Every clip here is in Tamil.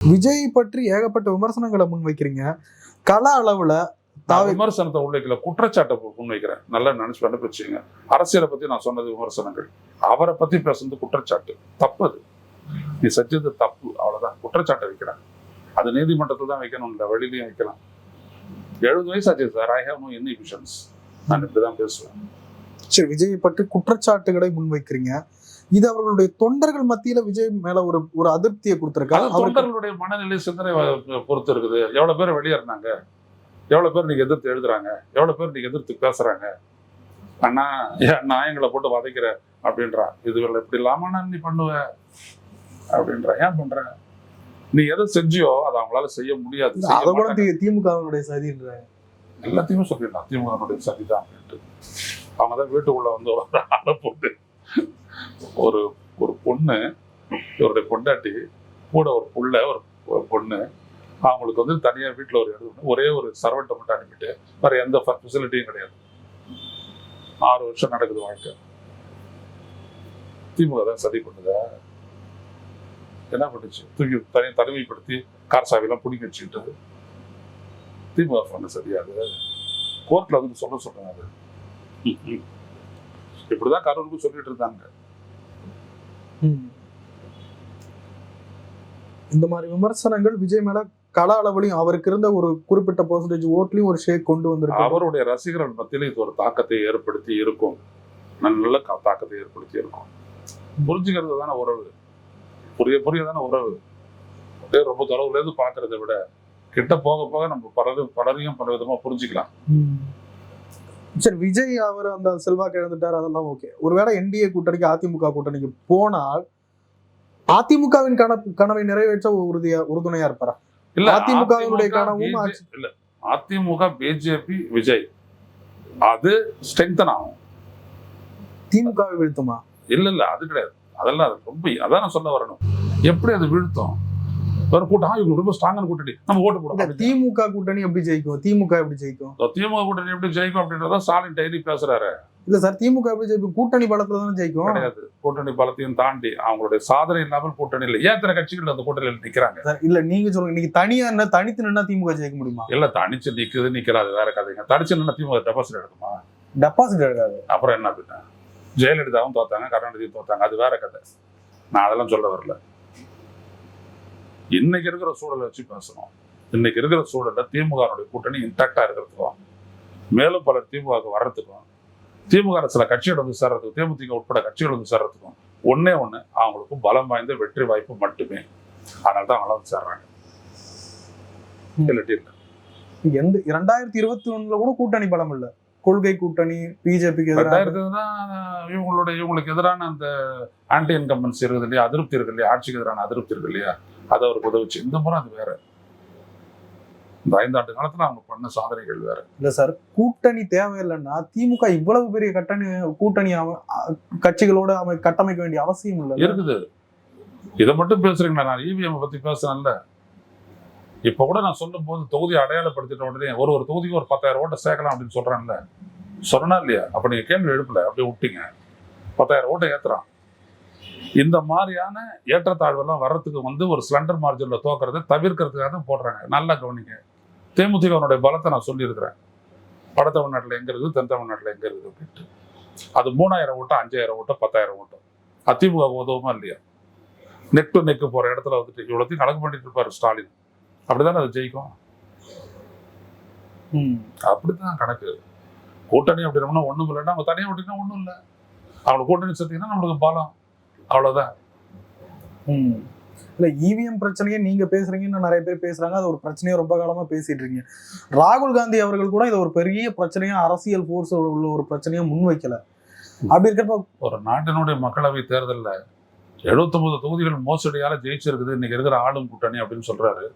விஜய் பற்றி ஏகப்பட்ட விமர்சனங்களை முன்வைக்கிறீங்க. கள அளவுல விமர்சனத்தை முன்வைக்கல, குற்றச்சாட்டை முன்வைக்கிறேன். நல்லா நினைச்சு கண்டுபிடிச்சிங்க. அரசியலை பத்தி நான் சொன்னது விமர்சனங்கள், அவரை பத்தி பேசுறது குற்றச்சாட்டு. தப்பு, அது நீ செஞ்சது தப்பு, அவ்வளவுதான். குற்றச்சாட்டை வைக்கிறேன். அது நீதிமன்றத்தில் தான் வைக்கணும், இல்லை வெளியிலையும் வைக்கலாம். 70 வயசு ஆச்சு sir. I have no inhibitions. நான் இப்படிதான் பேசுவேன். சரி, விஜய் பற்றி குற்றச்சாட்டுகளை முன்வைக்கிறீங்க. இது அவர்களுடைய தொண்டர்கள் மத்தியில விஜய் மேல ஒரு அதிருப்தியை கொடுத்திருக்காரு. தொண்டர்களுடைய மனநிலை சிந்தனை பொறுத்து இருக்குது. எவ்வளவு பேர் வெளியேறினாங்க, எவ்வளவு பேர் நீங்க எதிர்த்து எழுதுறாங்க, எவ்வளவு பேர் நீங்க எதிர்த்து பேசுறாங்க. அண்ணா நாயங்களை போட்டு வதைக்கிற அப்படின்றா. இதுல இப்படி இல்லாம நீ பண்ணுவ அப்படின்ற. ஏன் பண்ற? நீ எதை செஞ்சியோ அதை அவங்களால செய்ய முடியாது. அதை கூட திமுகவினுடைய சதின்ற எல்லாத்தையுமே சொல்லிடலாம். திமுகவினுடைய சதிதான் அப்படின்ட்டு. அவங்கதான் வீட்டுக்குள்ள வந்து ஒரு ஆளை போட்டு ஒரு ஒரு பொண்ணு, இவருடைய பொண்டாட்டி கூட ஒரு புள்ள, ஒரு பொண்ணு, அவங்களுக்கு வந்து தனியா வீட்டுல ஒரு இடத்துல ஒரே ஒரு சர்வெண்ட்டை மட்டும் அனுப்பிட்டு வேற எந்த ஃபெசிலிட்டியும் கிடையாது. 6 வருஷம் நடக்குது வாழ்க்கை. திமுக தான் சதி பண்ணுதா? என்ன பண்ணுச்சு? தூக்கி தனிமைப்படுத்தி கார் சாவியெல்லாம் பிடிக்க வச்சுக்கிட்டது திமுக பண்ண சரியாது. கோர்ட்ல வந்து சொல்றாங்க. அது இப்படிதான் கரூருக்கு சொல்லிட்டு இருந்தாங்க. இந்த மாதிரி விமர்சனங்கள் விஜய் மேல கள அளவுலையும் அவருக்கு இருந்த ஒரு குறிப்பிட்ட பெர்சன்டேஜ் ஓட்லயும் ஒரு ஷேக் கொண்டு வந்திருக்கு. அவருடைய ரசிகர்கள் மத்தியில இது ஒரு தாக்கத்தை ஏற்படுத்தி இருக்கும். நல்ல தாக்கத்தை ஏற்படுத்தி இருக்கும். புரிஞ்சுக்கிறது தானே உறவு. புரியதான உறவு. ரொம்ப தொலைவுல இருந்து பாக்குறதை விட கிட்ட போக போக நம்ம பலரையும் பல விதமா புரிஞ்சுக்கலாம். சரி, விஜய் அவர் அந்த செல்வாக்கு இழந்துட்டார், அதெல்லாம் ஓகே. ஒருவேளை என்டிஏ கூட்டணிக்கு அதிமுக கூட்டணிக்கு போனால் அதிமுகவின் கனவை நிறைவேற்ற உறுதுணையா இருப்பாரா? இல்ல, அதிமுகவினுடைய கனவும் இல்ல. அதிமுக, பிஜேபி, விஜய் அது ஸ்ட்ரெங்தன் ஆகும். திமுகவை வீழ்த்துமா? இல்ல, அது கிடையாது. அதெல்லாம் ரொம்ப அதான் நான் சொல்ல வரணும். எப்படி அது வீழ்த்தும்? வேற கூட்டம் இவங்க ரொம்ப ஸ்ட்ராங்கான கூட்டணி, நம்ம ஓட்டு போடுவோம். திமுக கூட்டணி எப்படி ஜெயிக்கும்? திமுக எப்படி ஜெயிக்கும்? திமுக கூட்டணி எப்படி ஜெயிக்கும் அப்படின்றத ஸ்டாலின் டெய்லி பேசுறாரு. இல்ல சார், திமுக எப்படி ஜெயிக்கும்? கூட்டணி பலத்துல தானே ஜெயிக்கும். கிடையாது, கூட்டணி பலத்தையும் தாண்டி அவங்களுடைய சாதனை இல்லாமல் கூட்டணி இல்லை. ஏன் இத்தனை கட்சிகள் அந்த கூட்டணியில் நிக்கிறாங்க? இல்ல, நீங்க சொல்லுங்க, இன்னைக்கு தனித்து நின்னா திமுக ஜெயிக்க முடியுமா? இல்ல, தனிச்சு நிக்கிறாது வேற கதைங்க. தனிச்சு நின்னா திமுக டெபாசிட் எடுக்குமா? டெபாசிட் எடுக்காது. அப்புறம் என்ன பின்ன? ஜெயலலிதாவும் தோத்தாங்க, கருணாநிதியும் தோத்தாங்க. அது வேற கதை. நான் அதெல்லாம் சொல்ல வரல. இன்னைக்கு இருக்கிற சூழலை வச்சு பேசணும். இன்னைக்கு இருக்கிற சூழல்ல திமுக கூட்டணி இன்டாக்டா இருக்கிறதுக்கும், மேலும் பலர் திமுக வர்றதுக்கும், திமுக சில கட்சிகள் வந்து சேர்றதுக்கும், தேமுதிக உட்பட கட்சிகள் வந்து சேர்றதுக்கும் ஒண்ணு அவங்களுக்கும் பலம் வாய்ந்த வெற்றி வாய்ப்பு மட்டுமே. அதனால்தான் அவங்க வந்து சேர்றாங்க. 2021 கூட கூட்டணி பலம் இல்ல. கொள்கை கூட்டணி பிஜேபிக்கு இவங்களுக்கு எதிரான அந்த ஆன்டி இன்கம்பன்சி இருக்குது இல்லையா, அதிருப்தி இருக்கு இல்லையா, ஆட்சிக்கு எதிரான அதிருப்தி இருக்கு இல்லையா, அதை அவருக்கு உதவிச்சு. இந்த முறை அது வேற. இந்த 5 ஆண்டு காலத்துல அவங்க பண்ண சாதனைகள் வேற. இல்ல சார், கூட்டணி தேவையில்லைன்னா திமுக இவ்வளவு பெரிய கூட்டணி கட்சிகளோட கட்டமைக்க வேண்டிய அவசியம் இல்லை இருக்குது. இதை மட்டும் பேசுறீங்களா? நான் இவிஎம் பத்தி பேசுறேன்ல. இப்ப கூட நான் சொல்லும் போது தொகுதி அடையாளப்படுத்திட்ட உடனே ஒரு தொகுதிக்கு ஒரு 10,000 ஓட்டை சேர்க்கலாம் அப்படின்னு சொல்றேன்ல. சொன்னா இல்லையா? அப்ப நீங்க கேள்வி எழுப்பல, அப்படியே விட்டீங்க. 10,000 ஓட்டை ஏத்துறான். இந்த மாதிரியான ஏற்றத்தாழ்வெல்லாம் வர்றதுக்கு வந்து ஒரு ஸ்லண்டர் மார்ஜின்ல தோக்கிறத தவிர்க்கிறதுக்காக தான் போடுறாங்க. நல்லா கவனிங்க. தேமுதிகவனுடைய பலத்தை நான் சொல்லியிருக்கிறேன். வட தமிழ்நாட்டில் எங்க இருக்குது, தென் தமிழ்நாட்டில் எங்க இருக்குது அப்படின்ட்டு. அது 3000 ஓட்டம், 5000 ஓட்டம், 10,000 ஓட்டம். அதிமுக உதவுமா இல்லையா? நெக் டு நெக்கு போற இடத்துல வந்துட்டு இவ்வளோத்தையும் கணக்கு பண்ணிட்டு இருப்பாரு ஸ்டாலின். அப்படித்தானே அது ஜெயிக்கும். அப்படித்தான் கணக்கு. கூட்டணி அப்படின்னா ஒண்ணும் இல்லைன்னா அவங்க தனியா விட்டீங்கன்னா ஒண்ணும் இல்லை. அவங்களை கூட்டணி சேர்த்தீங்கன்னா நம்மளுக்கு பலம், அவ்வளவுதான். இல்ல, இவிஎம் பிரச்சனையே நீங்க பேசுறீங்கன்னு நிறைய பேர் பேசுறாங்க. அது ஒரு பிரச்சனையை ரொம்ப காலமா பேசிட்டு இருக்கீங்க. ராகுல் காந்தி அவர்கள் கூட இது ஒரு பெரிய பிரச்சனையா, அரசியல் போர்ஸ் உள்ள ஒரு பிரச்சனையா முன்வைக்கல. அப்படி இருக்கிறப்ப ஒரு நாட்டினுடைய மக்களவை தேர்தலில் 79 தொகுதிகள் மோசடியால ஜெயிச்சிருக்குது இன்னைக்கு இருக்கிற ஆளும் கூட்டணி அப்படின்னு சொல்றாரு.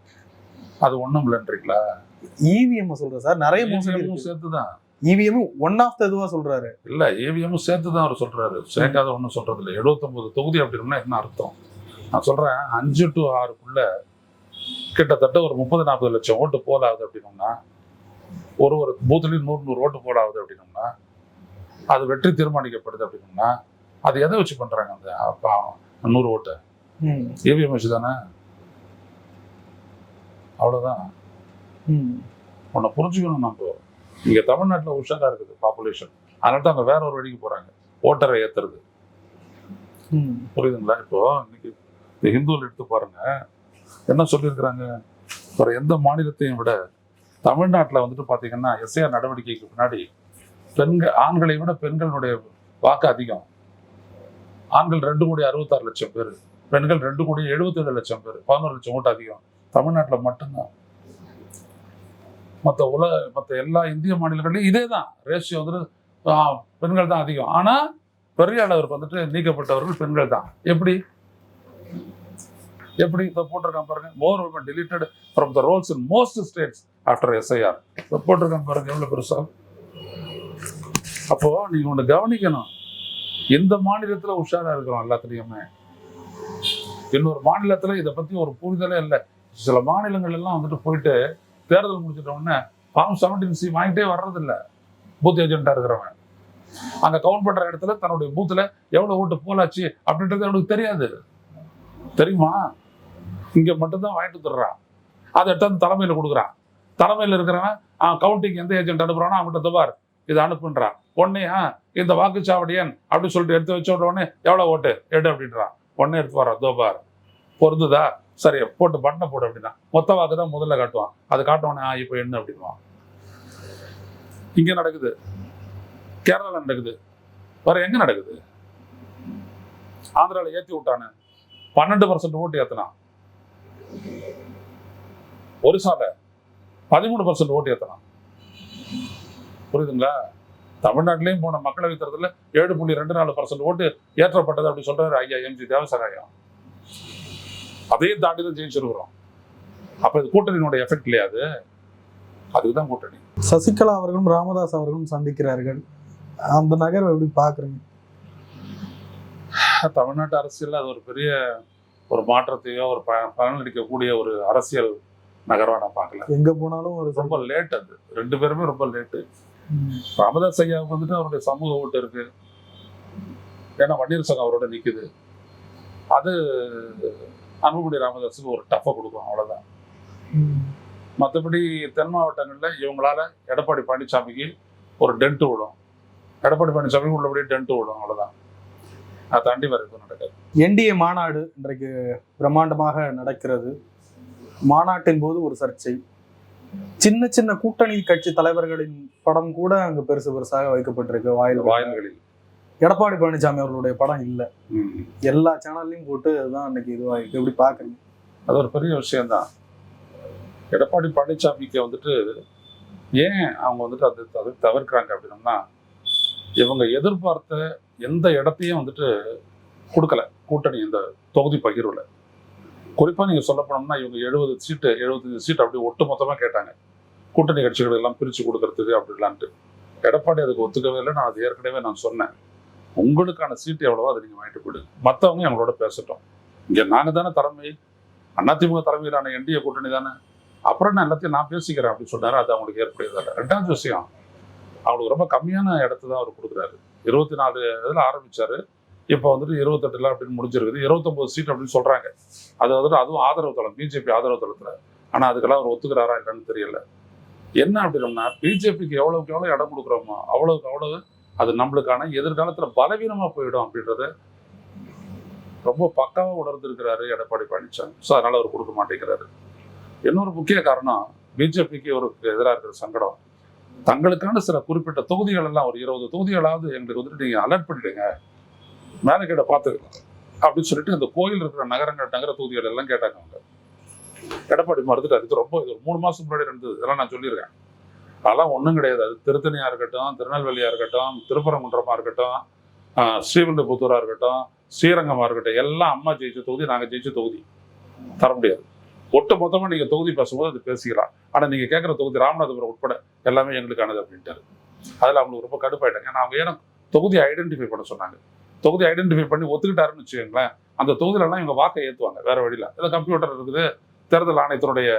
அது ஒண்ணும் இல்லைன்றீங்களா? இவிஎம் சொல்ற சார், நிறைய மோசடியும் சேர்த்துதான். இவிஎம் ஒன் ஆஃப் த இதுவா சொல்றாரு. இல்ல, இவிஎம் சேர்த்துதான் அவர் சொல்றாரு. சேர்க்காத ஒன்றும் சொல்றது இல்லை. 79 தொகுதி அப்படின்னா என்ன அர்த்தம்? நான் சொல்றேன், 5 to 6க்குள்ள கிட்டத்தட்ட ஒரு 30-40 லட்சம் ஓட்டு போலாகுது அப்படின்னோம்னா, ஒரு பூத்துலையும் 100 ஓட்டு போலாகுது அப்படின்னோம்னா, அது வெற்றி தீர்மானிக்கப்படுது அப்படின்னோம்னா, அது எதை வச்சு பண்றாங்க? அந்த 100 ஓட்டு இவிஎம் வச்சு தானே. அவ்வளவுதான். உன்னை புரிஞ்சுக்கணும். நம்ம இங்க தமிழ்நாட்டுல உஷாரா இருக்குது பாப்புலேஷன், அதனால தான் அங்க வேற ஒரு வழிக்கு போறாங்க, ஓட்டரை ஏத்துறது. புரியுதுங்களா? இப்போ இன்னைக்கு இந்த ஹிந்துவில் எடுத்து பாருங்க, என்ன சொல்லியிருக்கிறாங்க, வேற எந்த மாநிலத்தையும் விட தமிழ்நாட்டில் வந்துட்டு பார்த்தீங்கன்னா எஸ்ஐஆர் நடவடிக்கைக்கு முன்னாடி ஆண்களை விட பெண்களுடைய வாக்கு அதிகம். ஆண்கள் 2,66,00,000 பேர், பெண்கள் 2,77,00,000 பேர், 11 லட்சம் ஓட்டு அதிகம் தமிழ்நாட்டில் மட்டும்தான். மற்ற எல்லா இந்திய மாநிலங்களையும் இதே தான் ரேஷியோ வந்துட்டு பெண்கள் தான் அதிகம். ஆனா பெரிய அளவிற்கு வந்துட்டு நீக்கப்பட்டவர்கள் பெண்கள் தான். எப்படி இதை போட்டிருக்கான் பாருங்க, மோர் women deleted from the roles in most states after SIR. போட்டிருக்கான் பாருங்க எவ்வளவு பெருசா. அப்போ நீங்க ஒண்ணு கவனிக்கணும், இந்த மாநிலத்துல உஷாரா இருக்கிறோம் எல்லாத்துலயுமே, இன்னொரு மாநிலத்துல இதை பத்தி ஒரு புரிதலே இல்லை. சில மாநிலங்கள் எல்லாம் வந்துட்டு போயிட்டு தேர்தல் முடிச்சிட்ட உடனே ஃபார்ம் 17C வாங்கிட்டே வர்றது இல்லை பூத் ஏஜென்டா இருக்கிறவன். அங்க கவுண்ட் பண்ற இடத்துல தன்னுடைய பூத்துல எவ்வளவு ஓட்டு போலாச்சு அப்படின்றது அவனுக்கு தெரியாது. தெரியுமா? இங்க மட்டும்தான் வாங்கிட்டு வந்துடுறான், அதை எடுத்து தலைமையில கொடுக்குறான். தலைமையில இருக்கிறவன் கவுண்டிங் எந்த ஏஜென்ட் அனுப்புறானோ அவங்ககிட்ட தபார் இதை அனுப்புன்றான். உடனே இந்த வாக்குச்சாவடியன் அப்படின்னு சொல்லிட்டு எடுத்து வச்ச உடனே எவ்வளவு ஓட்டு எடு அப்படின்றான். உடனே எடுத்து வரான், தோபார் பொருந்துதா, சரி போட்டு பட்டனை போடு அப்படின்னா மொத்த வாக்கு தான் முதல்ல காட்டுவான். அது காட்டுவானே இப்போ என்ன அப்படின்வான். இங்க நடக்குது, கேரளால நடக்குது, வேற எங்க நடக்குது? ஆந்திரால ஏத்தி விட்டானு 12% ஓட்டு ஏத்தனான், ஒரிசால 13% ஓட்டு ஏத்தனான். புரியுதுங்களா? தமிழ்நாட்டிலையும் போன மக்களவை தேர்தலில் 7.24% ஓட்டு ஏற்றப்பட்டது அப்படி சொல்றாரு ஐயா எம்ஜி தேவசகாயம். அதையும் தாண்டி தான் ஜெயிச்சிருக்கிறோம். அப்ப இது கூட்டணியினுடைய எஃபெக்ட் இல்லையா? அதுக்குதான் கூட்டணி. சசிகலா அவர்களும் ராமதாஸ் அவர்களும் சந்திக்கிறார்கள், அந்த நகர்வை எப்படி பாக்குறீங்க? தமிழ்நாட்டு அரசியல் அது ஒரு பெரிய ஒரு மாற்றத்தையோ ஒரு பலனளிக்கக்கூடிய ஒரு அரசியல் நகர்வா நான் பார்க்கல. எங்க போனாலும் ஒரு ரொம்ப லேட், அது ரெண்டு பேருமே ரொம்ப லேட்டு. ராமதாஸ் ஐயாவுக்கு வந்துட்டு அவருடைய சமூக ஓட்டு இருக்கு, ஏன்னா வன்னியர் சங்கம் அவரோட நிக்குது. அது அன்புமணி ராமதாஸுக்கு ஒரு டஃபை கொடுக்கும், அவ்வளவுதான். மற்றபடி தென் மாவட்டங்கள்ல இவங்களால எடப்பாடி பழனிசாமிக்கு ஒரு டென்ட் விடும், எடப்பாடி பழனிசாமிக்கு உள்ளபடியே டென்ட் விடும், அவ்வளவுதான். அதை தாண்டி வேற எதுவும் நடக்காது. என்டிஏ மாநாடு இன்றைக்கு பிரம்மாண்டமாக நடக்கிறது. மாநாட்டின் போது ஒரு சர்ச்சை, சின்ன சின்ன கூட்டணி கட்சி தலைவர்களின் படம் கூட அங்கு பெருசாக வைக்கப்பட்டிருக்கு வாயில்களில். எடப்பாடி பழனிசாமி அவர்களுடைய படம் இல்லை, எல்லா சேனல்லையும் போட்டு அதுதான் அன்னைக்கு இதுவாயிருக்கு. எப்படி பாக்குறீங்க? அது ஒரு பெரிய விஷயம்தான். எடப்பாடி பழனிசாமிக்கு வந்துட்டு ஏன் அவங்க வந்துட்டு அது தவிர்க்கிறாங்க அப்படின்னா, இவங்க எதிர்பார்த்த எந்த இடத்தையும் வந்துட்டு கொடுக்கல கூட்டணி இந்த தொகுதி பகிர்வுல. குறிப்பா நீங்க சொல்ல போனோம்னா இவங்க 75 சீட் அப்படி ஒட்டு மொத்தமா கேட்டாங்க கூட்டணி கட்சிகள் எல்லாம் பிரிச்சு கொடுக்கறதுக்கு அப்படிலான்ட்டு. எடப்பாடி அதுக்கு ஒத்துக்கவே இல்லை. நான் அது ஏற்கனவே நான் சொன்னேன், உங்களுக்கான சீட்டு எவ்வளவோ அதை நீங்க வாங்கிட்டு போயிடுங்க, மற்றவங்க எங்களோட பேசட்டும். இங்க நாங்க தானே தலைமை, அதிமுக தலைமையிலான என்டிஏ கூட்டணி தானே, அப்புறம் நான் எல்லாத்தையும் நான் பேசிக்கிறேன் அப்படின்னு சொன்னாரு. அது அவங்களுக்கு ஏற்புடையதில்லை. ரெண்டாவது விஷயம், அவங்களுக்கு ரொம்ப கம்மியான இடத்த தான் அவர் கொடுக்குறாரு. 24 இதில் ஆரம்பிச்சாரு, இப்போ வந்துட்டு 28 அப்படின்னு முடிஞ்சிருக்குது. 29 சீட் அப்படின்னு சொல்றாங்க. அது வந்துட்டு அதுவும் ஆதரவு தளம், பிஜேபி ஆதரவு தளத்துல. ஆனா அதுக்கெல்லாம் அவர் ஒத்துக்கிறாரா இல்லைன்னு தெரியல. என்ன அப்படின்னா, பிஜேபிக்கு எவ்வளவுக்கு எவ்வளவு இடம் கொடுக்குறோமோ அவ்வளவுக்கு அவ்வளவு அது நம்மளுக்கான எதிர்காலத்துல பலவீனமா போயிடும் அப்படின்றத ரொம்ப பக்காவா உணர்ந்திருக்கிறாரு எடப்பாடி பழனிசாமி. ஸோ அதனால அவர் கொடுக்க மாட்டேங்கிறாரு. இன்னொரு முக்கிய காரணம், பிஜேபிக்கு அவருக்கு எதிராக இருக்கிற சங்கடம், தங்களுக்கான சில குறிப்பிட்ட தொகுதிகள் எல்லாம் ஒரு 20 தொகுதிகளாவது எங்களுக்கு வந்துட்டு நீங்க அலர்ட் பண்ணிடுங்க, மேலே கிட்ட பார்த்துக்கலாம் அப்படின்னு சொல்லிட்டு இந்த கோயில் இருக்கிற நகர தொகுதிகள் எல்லாம் கேட்டாங்க அவங்க. எடப்பாடி மறுத்துட்டாரு. இது ரொம்ப, இது ஒரு 3 மாசம் முன்னாடி இருந்தது, இதெல்லாம் நான் சொல்லியிருக்கேன். அதெல்லாம் ஒன்றும் கிடையாது. அது திருத்தணியா இருக்கட்டும், திருநெல்வேலியா இருக்கட்டும், திருப்பரங்குன்றமா இருக்கட்டும், ஸ்ரீவில்லிபுத்தூரா இருக்கட்டும், ஸ்ரீரங்கமா இருக்கட்டும், எல்லாம் அம்மா ஜெயிச்ச தொகுதி, நாங்கள் ஜெயிச்ச தொகுதி. தர முடியாது. ஒட்டு மொத்தமாக நீங்கள் தொகுதி பேசும்போது அது பேசிக்கலாம். ஆனால் நீங்கள் கேட்குற தொகுதி ராமநாதபுரம் உட்பட எல்லாமே எங்களுக்கானது அப்படின்ட்டாரு. அதில் அவங்களுக்கு ரொம்ப கடுப்பாயிட்டாங்க. ஏன்னா அவங்க ஏன்னா தொகுதியை ஐடென்டிஃபை பண்ண சொன்னாங்க. தொகுதி ஐடென்டிஃபை பண்ணி ஒத்துக்கிட்டாருன்னு வச்சுக்கோங்களேன், அந்த தொகுதியிலலாம் இவங்க வாக்கை ஏற்றுவாங்க வேற வழியில். ஏதோ கம்ப்யூட்டர் இருக்குது, தேர்தல் ஆணையத்தினுடைய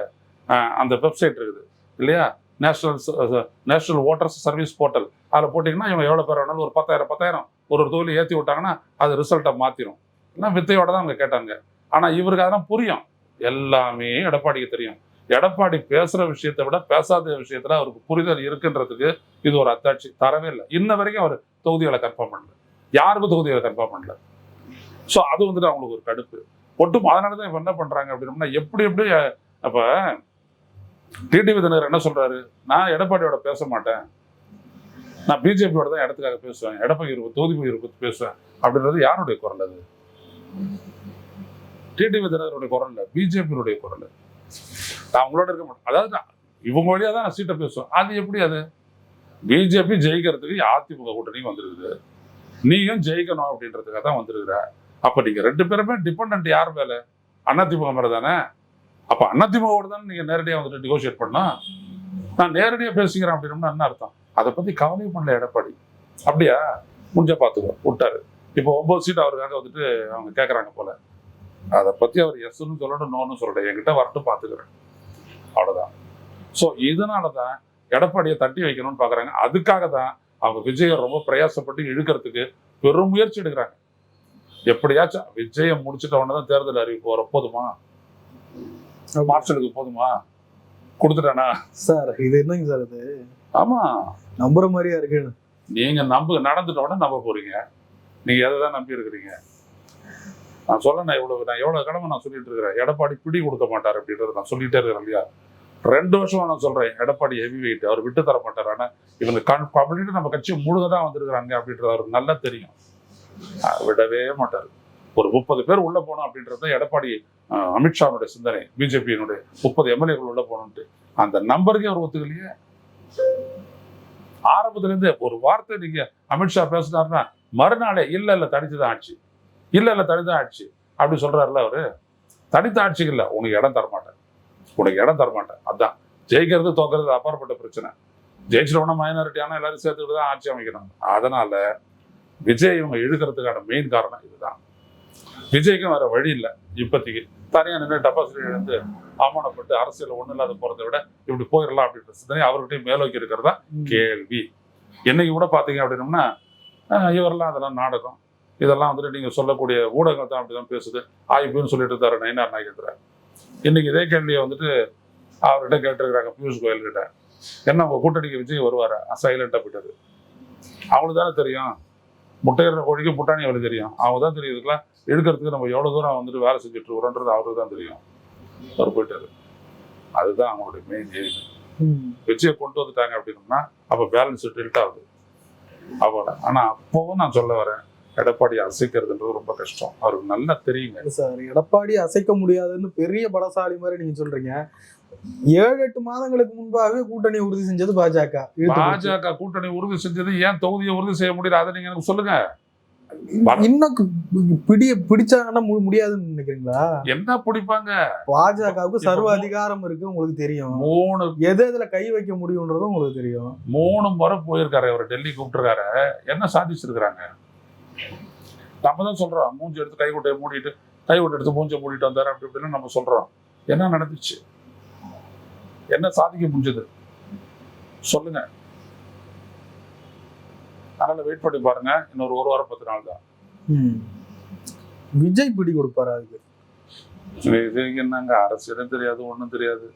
அந்த வெப்சைட் இருக்குது இல்லையா, நேஷனல் ஓட்டர்ஸ் சர்வீஸ் போர்ட்டல், அதில் போட்டிங்கன்னா இவங்க எவ்வளோ பேர் வேணாலும் ஒரு 10,000 ஒரு தொகுதியில் ஏற்றி விட்டாங்கன்னா அது ரிசல்ட்டை மாற்றிடும். எல்லாம் வித்தையோட தான் அவங்க கேட்டாங்க. ஆனால் இவருக்கு அதெல்லாம் புரியும், எல்லாமே எடப்பாடிக்கு தெரியும். எடப்பாடி பேசுற விஷயத்தை விட பேசாத விஷயத்துல அவருக்கு புரிதல் இருக்குன்றதுக்கு இது ஒரு அத்தாட்சி. தரவே இல்லை. இன்ன வரைக்கும் அவர் தொகுதிகளை கன்ஃபார்ம் பண்ணல, யாருக்கும் தொகுதிகளை கன்ஃபார்ம் பண்ணல. ஸோ அது வந்துட்டு அவங்களுக்கு ஒரு கடுப்பு ஒட்டும். அதனாலதான் இப்ப என்ன பண்றாங்க அப்படின்னா, எப்படி அப்ப டிடிவி தினகரன் என்ன சொல்றாரு, நான் எடப்பாடியோட பேச மாட்டேன், நான் பிஜேபியோட தான் இடத்துக்காக பேசுவேன், எடப்பாடி தொகுதி பற்றி பேசுவேன் அப்படின்றது யாருடைய குரல்? அது டிடிவி தினகரனுடைய குரல் இல்லை, பிஜேபியுடைய குரல். நான் அவங்களோட இருக்க மாட்டேன், அதாவது இவங்க வழியா தான் நான் சீட்டை பேசுவேன். அது எப்படி? அது பிஜேபி ஜெயிக்கிறதுக்கு அதிமுக கூட்டணிக்கு வந்துருக்குது, நீயும் ஜெயிக்கணும் அப்படின்றதுக்காக தான் வந்துருக்குற. அப்ப நீங்க 2 பேருமே டிபெண்ட் யார் மேல? அதிமுக மேல தானே. அப்ப அதிமுகவோட தானே நீங்க நேரடியா வந்துட்டு நெகோசியேட் பண்ணா. நான் நேரடியா பேசிக்கிறேன் அப்படின்னா என்ன அர்த்தம்? அதை பத்தி கவலை பண்ணல எடப்பாடி. அப்படியா, முடிஞ்சா பாத்துக்கோ விட்டாரு. இப்போ 9 சீட் அவருக்காக வந்துட்டு அவங்க கேட்கறாங்க போல. அதை பத்தி அவர் எஸ்ன்னு சொல்லணும், நோன்னு சொல்லணும், என்கிட்ட வரட்டும் பாத்துக்கிறேன், அவ்வளவுதான். ஸோ இதனாலதான் எடப்பாடியை தட்டி வைக்கணும்னு பாக்குறாங்க. அதுக்காக தான் அவங்க விஜயை ரொம்ப பிரயாசப்பட்டு இழுக்கிறதுக்கு பெரும் முயற்சி எடுக்கிறாங்க. எப்படியாச்சும் விஜயை முடிச்சுட்ட உடனே தான் தேர்தல் அறிவிப்பு வர போதுமா, மார்ஷலுக்கு போதுமா, கொடுத்துட்டானா சார்? இது என்னங்க சார் இது? ஆமா, நம்புற மாதிரியா இருக்கு. நீங்க நடந்துட்ட உடனே நம்ப போறீங்க. நீங்க எதைதான் நம்பி இருக்கிறீங்க? நான் நான் எவ்வளவு கடமை நான் சொல்லிட்டு இருக்கிறேன். எடப்பாடி பிடி கொடுக்க மாட்டார் அப்படின்றத நான் சொல்லிட்டே இருக்கிறேன் இல்லையா? 2 வருஷமா நான் சொல்றேன், எடப்பாடி ஹெவி வெயிட், அவர் விட்டு தர மாட்டார். ஆனா இவங்க அப்படின்ட்டு நம்ம கட்சி முழுகதான் வந்திருக்கிறாங்க அப்படின்றது அவருக்கு நல்லா தெரியும். விடவே மாட்டார். ஒரு 30 பேர் உள்ள போனோம் அப்படின்றத எடப்பாடி அமித்ஷாவுடைய சிந்தனை, பிஜேபியினுடைய 30 எம்எல்ஏக்கள் உள்ள போனோம்ட்டு அந்த நம்பருக்கே அவர் ஒத்துக்கலையே. ஆரம்பத்துல இருந்து ஒரு வார்த்தை நீங்க அமித்ஷா பேசினாருன்னா மறுநாளே இல்ல தனிச்சுதான் ஆட்சி, இல்ல தனிதான் ஆட்சி அப்படி சொல்றாருல அவரு. தனித்த ஆட்சிக்கு இல்ல, உனக்கு இடம் தரமாட்டேன், உனக்கு இடம் தரமாட்டேன். அதான் ஜெயிக்கிறது தோக்கிறது அப்பாற்பட்ட பிரச்சனை. ஜெயிச்சிட்டோம்னா மைனாரிட்டியான எல்லாரும் சேர்த்துக்கிட்டு தான் ஆட்சி அமைக்கணும். அதனால விஜய் இவங்க இழுக்கிறதுக்கான மெயின் காரணம் இதுதான். விஜய்க்கும் வேற வழி இல்லை. இப்போதைக்கு தனியா நின்று டெபாசிட் இழந்து அவமானப்பட்டு அரசியல் ஒண்ணு இல்லாத போறதை விட இப்படி போயிடலாம் அப்படின்ற சிந்தனை அவர்கிட்டையும் மேலோக்கி இருக்கிறதா கேள்வி. என்னைக்கு கூட பாத்தீங்க அப்படின்னோம்னா இவரெல்லாம் அதெல்லாம் நாடகம், இதெல்லாம் வந்துட்டு நீங்க சொல்லக்கூடிய ஊடகங்கள் தான் அப்படிதான் பேசுது ஆய்வுன்னு சொல்லிட்டு இருந்தாரு நயினார் நாகேந்திரன். இன்னைக்கு இதே கேள்வியை வந்துட்டு அவர்கிட்ட கேட்டிருக்கிறாங்க பியூஷ் கோயல் கிட்ட, என்ன உங்க கூட்டணிக்கு விஜய் வருவாரா? சைலண்டா போயிட்டாரு. அவங்களுக்கு தானே தெரியும், முட்டையிற கோழிக்கு புட்டாணி எவ்வளவு தெரியும். அவங்க தான் தெரியும் இதுக்கெல்லாம் எடுக்கிறதுக்கு நம்ம எவ்வளவு தூரம் வந்துட்டு வேலை செஞ்சுட்டு இருக்கிறோன்றது அவருக்கு தான் தெரியும். அவர் போயிட்டாரு. அதுதான் அவங்களுடைய மெயின் எய்ம். விஜயை கொண்டு வந்துட்டாங்க அப்படின்னா அப்ப பேலன்ஸ் டில்ட் ஆகுது அவரோட. ஆனா அப்பவும் நான் சொல்ல வரேன், எடப்பாடி அசைக்கிறதுன்றது ரொம்ப கஷ்டம், அவருக்கு நல்லா தெரியுங்க சார். எடப்பாடி அசைக்க முடியாதுன்னு பெரிய பலசாலி மாதிரி நீங்க சொல்றீங்க. 7-8 மாதங்களுக்கு முன்பாகவே கூட்டணி உறுதி செஞ்சது பாஜக. கூட்டணி உறுதி செஞ்சது ஏன் தொகுதியை உறுதி செய்ய முடியல? அதை நீங்க எனக்கு சொல்லுங்க. இன்னும் பிடிச்சாங்கன்னா முடியாதுன்னு நினைக்கிறீங்களா? என்ன பிடிப்பாங்க? பாஜகவுக்கு சர்வ அதிகாரம் இருக்கு, உங்களுக்கு தெரியும். 3 எதுல கை வைக்க முடியும்ன்றதும் உங்களுக்கு தெரியும். 3 முறை போயிருக்காரு அவர், டெல்லி கூப்பிட்டுருக்காரு. என்ன சாதிச்சிருக்கிறாங்க? நம்ம தான் சொல்றோம், மூஞ்சி எடுத்து கைவிட்டு மூடிட்டு கைவிட்டு எடுத்து மூஞ்சை மூடிட்டு வந்தாரு அப்படி இப்படின்னு நம்ம சொல்றோம். என்ன நடந்துச்சு? என்ன சாதிக்க முடிஞ்சது சொல்லுங்க. அதனால வெயிட் பண்ணி பாருங்க, இன்னொரு 1 வாரம் 10 நாள் தான். விஜய் பிடி கொடுப்பாரு. அதுக்கு விஜய்க்கு என்னங்க அரசியலும் தெரியாது, ஒண்ணும் தெரியாது.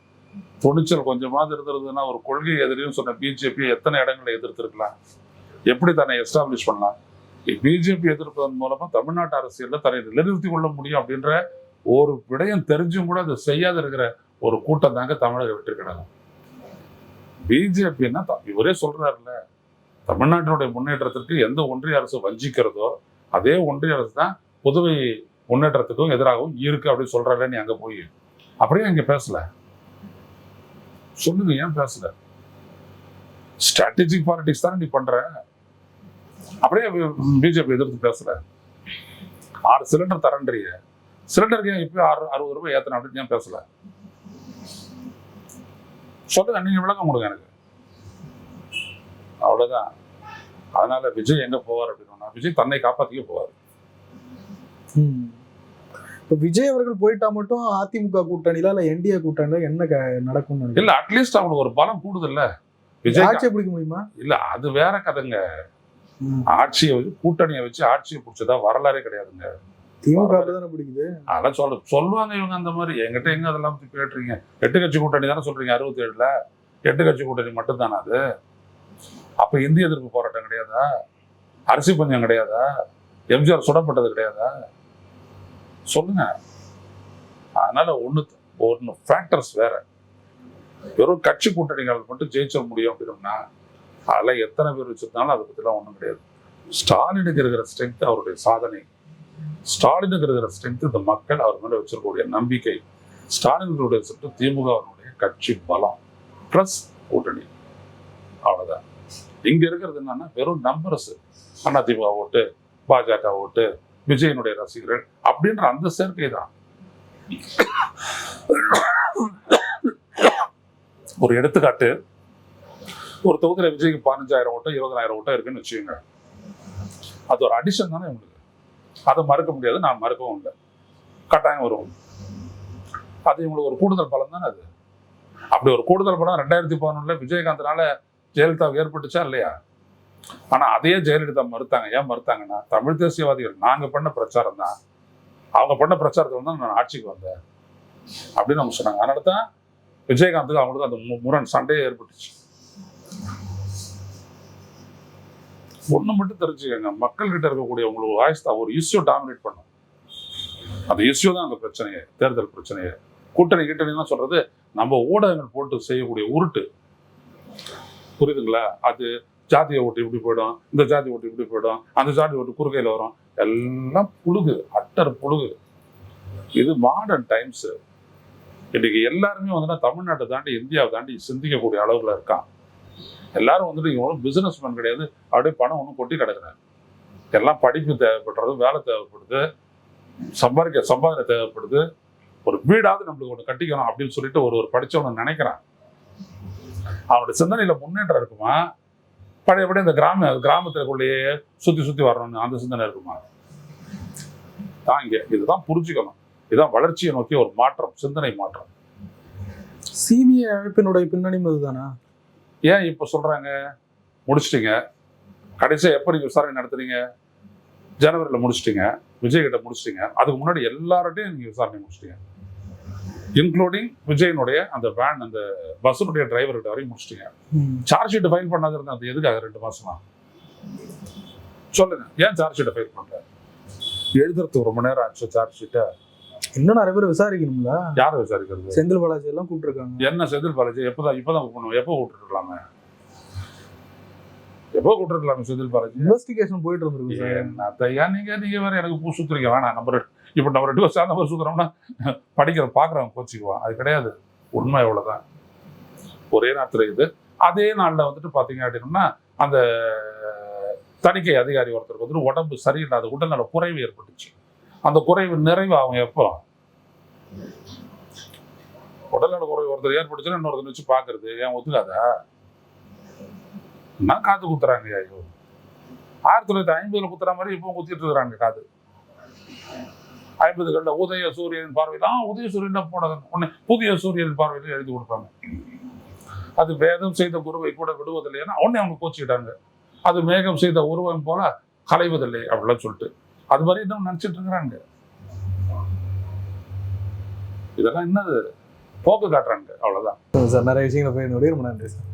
துணிச்சல் கொஞ்சமாவது இருந்திருந்ததுன்னா ஒரு கொள்கை எதிரியும் சொன்ன பிஜேபி எத்தனை இடங்களை எதிர்த்திருக்கலாம், எப்படி தன்னை எஸ்டாப்ளிஷ் பண்ணலாம். பிஜேபி எதிர்ப்பதன் மூலமா தமிழ்நாட்டு அரசியல்ல தன்னை நிலைநிறுத்திக் கொள்ள முடியும் அப்படின்ற ஒரு விடயம் தெரிஞ்சும் கூட அதை செய்யாத இருக்கிற ஒரு கூட்டம் தாங்க தமிழக வெற்றி கழகம். பிஜேபின்னா இவரே சொல்றாருல்ல, தமிழ்நாட்டினுடைய முன்னேற்றத்திற்கு எந்த ஒன்றிய அரசு வஞ்சிக்கிறதோ அதே ஒன்றிய அரசு தான் புதுவை முன்னேற்றத்துக்கும் எதிராகவும் இருக்கு அப்படின்னு சொல்றாரு. நீ அங்க போய் அப்படியே அங்க பேசல சொல்லுங்க, ஏன் பேசல? ஸ்ட்ராட்டஜிக் பாலிடிக்ஸ் தானே நீ பண்ற, அப்படியே பிஜேபி எதிர்த்து பேசல. 6 சிலிண்டர் தரன்றீங்க, சிலிண்டருக்கு ஏன் இப்ப 60 ரூபாய் ஏத்தன அப்படின்னு ஏன் பேசல? சொல்லுங்க, நீங்க விளக்கம் கொடுங்க எனக்கு. அவ்வளவுதான். அதனால விஜய் எங்க போவார் அப்படின்னா, விஜய் தன்னை காப்பாத்திக்க போவார். விஜய் அவர்கள் போயிட்டா மட்டும் அதிமுக கூட்டணியில இல்ல என்டிஏ கூட்டணியில என்ன நடக்கும்? இல்ல அட்லீஸ்ட் அவங்களுக்கு ஒரு பலம் கூடுதல்ல. விஜய் ஆட்சியை பிடிக்க முடியுமா? இல்ல அது வேற கதைங்க. ஆட்சியை வச்சு கூட்டணியை வச்சு ஆட்சியை பிடிச்சதா வரலாறே கிடையாதுங்க. திமுக தானே பிடிக்குது. அதெல்லாம் சொல்லுவாங்க இவங்க அந்த மாதிரி. என்கிட்ட எங்க அதெல்லாம் பத்தி கேட்டுறீங்க? 8 கட்சி கூட்டணி தானே சொல்றீங்க 67ல. 8 கட்சி கூட்டணி மட்டும் தானே அது? அப்ப இந்திய எதிர்ப்பு போராட்டம் கிடையாதா? அரிசி பஞ்சம் கிடையாதா? எம்ஜிஆர் சுடப்பட்டது கிடையாதா? சொல்லுங்க. அதனால ஒன்னு ஃபேக்டர்ஸ் வேற. வெறும் கட்சி கூட்டணிகள் மட்டும் ஜெயிச்சிட முடியும் அப்படின்னா அதெல்லாம் எத்தனை பேர் வச்சிருந்தாலும் அதை பத்திலாம் ஒண்ணும் கிடையாது. ஸ்டாலினுக்கு இருக்கிற ஸ்ட்ரென்த் அவருடைய சாதனை, ஸ்டாலினுக்கு இருக்கிற ஸ்ட்ரென்த் இந்த மக்கள் அவர் மேல வச்சிருக்கக்கூடிய நம்பிக்கை, ஸ்டாலினுடைய ஸ்ட்ரென்த் திமுக அவருடைய கட்சி பலம் பிளஸ் கூட்டணி. அவ்வளவுதான். இங்க இருக்கிறது என்னன்னா வெறும் நம்பர்ஸ். அதிமுக ஓட்டு, பாஜக ஓட்டு, விஜயனுடைய ரசிகர்கள் அப்படின்ற அந்த சேர்க்கை தான். ஒரு எடுத்துக்காட்டு, ஒரு தொகுதியில விஜய்க்கு 15,000 ஓட்டம் 20,000 ஓட்டம் இருக்குன்னு வச்சுக்கோங்க. அது ஒரு அடிஷன் தானே உங்களுக்கு. அதை மறுக்க முடியாது, நான் மறுக்கவும் இல்லை. கட்டாயம் வரும். அது இவங்களுக்கு ஒரு கூடுதல் பலம் தானே அது. அப்படி ஒரு கூடுதல் பலம் 2011 விஜயகாந்தனால ஜெயலலிதாவுக்கு ஏற்பட்டுச்சா இல்லையா? ஆனா அதே ஜெயலலிதா மறுத்தாங்க. ஏன் மறுத்தாங்கன்னா, தமிழ் தேசியவாதிகள் நாங்க பண்ண பிரச்சாரம் தான், அவங்க பண்ண பிரச்சாரத்துல தான் நான் ஆட்சிக்கு வந்தேன் அப்படின்னு அவங்க சொன்னாங்க. அதனால தான் விஜயகாந்துக்கு அவங்களுக்கு அந்த முரண் சண்டையே ஏற்பட்டுச்சு. ஒண்ணு மட்டும் தெரிஞ்சுக்கங்க, மக்கள் கிட்ட இருக்கக்கூடிய உங்களுக்கு வாய்ஸ் தான் ஒரு இஷ்யூ டாமினேட் பண்ணும். அந்த இஷ்யூ தான் அந்த பிரச்சனையே, தேர்தல் பிரச்சனையே. கூட்டணிலாம் சொல்றது நம்ம ஊடகங்கள் போட்டு செய்யக்கூடிய உருட்டு, புரியுதுங்களா? அது ஜாதியை ஓட்டு இப்படி போயிடும், இந்த ஜாதி ஓட்டு இப்படி போயிடும், அந்த ஜாதி ஓட்டு குறுக்கையில் வரும், எல்லாம் புழுகு, அட்டர் புழுகு. இது மாடர்ன் டைம்ஸ். இன்னைக்கு எல்லாருமே வந்துன்னா தமிழ்நாட்டை தாண்டி இந்தியாவை தாண்டி சிந்திக்கக்கூடிய அளவுல இருக்கான். எல்லாரும் வந்துட்டு இவங்க பிசினஸ் மேன் கிடையாது, அப்படியே பணம் ஒன்றும் கொட்டி கிடக்குறாங்க. எல்லாம் படிப்பு தேவைப்படுறது, வேலை தேவைப்படுது, சம்பாதிக்க தேவைப்படுது, ஒரு வீடாவது நம்மளுக்கு ஒன்று கட்டிக்கணும் அப்படின்னு சொல்லிட்டு ஒரு படிச்சவனு நினைக்கிறான். அவனுடைய சிந்தனையில முன்னேற்றம் இருக்குமா? பழையபடி இந்த கிராமத்திற்குள்ளேயே சுத்தி வரணும்னு அந்த சிந்தனை இருக்குமா? தான் இங்க இதுதான் புரிஞ்சுக்கணும். இதுதான் வளர்ச்சியை நோக்கி ஒரு மாற்றம், சிந்தனை மாற்றம். சிபிஐ அழைப்பினுடைய பின்னணி அதுதானா? ஏன் இப்ப சொல்றாங்க முடிச்சிட்டீங்க, கடைசியா எப்ப நீங்க விசாரணை நடத்துறீங்க? ஜனவரியில முடிச்சிட்டீங்க, விஜய் கிட்ட முடிச்சிட்டீங்க, அதுக்கு முன்னாடி எல்லார்ட்டையும் நீங்க விசாரணை முடிச்சிட்டீங்க, இன்க்ளூடிங் விஜயனுடைய அந்த வேன் அந்த பஸ்ஸுடைய டிரைவர் கிட்ட வரையும் முடிச்சிட்டீங்க. சார்ஜ் ஷீட் ஃபைல் பண்ணாத இருந்தா அது எதுக்காக 2 மாசமா? சொல்லுங்க, ஏன் சார்ஜ் ஷீட்டை ஃபைல் பண்ற? எழுதுறதுக்கு ரொம்ப நேரம் ஆச்சு. சார்ஜ் ஷீட்டை இன்னும் நிறைய பேர் விசாரிக்கணும்ல. யாரை விசாரிக்கிறது? செந்தில் பாலாஜி எல்லாம் கூப்பிட்டுருக்காங்க. என்ன செந்தில் பாலாஜி? இப்பதான் பண்ணுவோம். எப்போ கூப்பிட்டுருக்கலாமே? எப்போ கூப்பிட்டுருக்கலாமே செந்தில் பாலாஜி? இன்வெஸ்டிகேஷன் போயிட்டு இருந்திருக்கு. நீங்க வேற எனக்கு பூ சுத்துறீங்க. வேணாம், நம்ம 2 வருஷம் நம்பர் சுத்துறோம்னா பாக்குறவங்க கோச்சிக்குவான். அது கிடையாது, உண்மை எவ்வளவுதான். ஒரே நேரத்துல இது அதே நாள்ல வந்துட்டு பாத்தீங்க அப்படின்னா அந்த தணிக்கை அதிகாரி ஒருத்தருக்கு வந்துட்டு உடம்பு சரியில்லாத உடல்நல குறைவு ஏற்பட்டுச்சு. அந்த குறைவு நிறைவு அவங்க எப்போ உடல்நல குறைவு ஒருத்தர் ஏற்பட்டுச்சுன்னா இன்னொருத்தர் வச்சு பாக்குறது ஏன் ஒத்துக்காதா? என்ன காது குத்துறாங்க? ஐயோ, 1950 குத்துற மாதிரி இப்போ குத்திட்டு இருக்கிறாங்க காது. 50களில் உதய சூரியன் பார்வையில் உதய சூரியன் போனது ஒன்னு புதிய சூரியன் பார்வையில் எழுதி கொடுப்பாங்க. அது வேதம் செய்த குருவை கூட விடுவதில்லைன்னா உடனே அவங்க கோச்சிக்கிட்டாங்க. அது மேகம் செய்த உருவம் போல களைவதில்லை அப்படிலாம் சொல்லிட்டு அது மாதிரி இன்னும் நினைச்சிட்டு இருக்கிறாங்க. இதெல்லாம் என்னது போக்கு காட்டுறாங்க, அவ்வளவுதான். சார், நிறைய விஷயங்களை போய் ரொம்ப நன்றி சார்.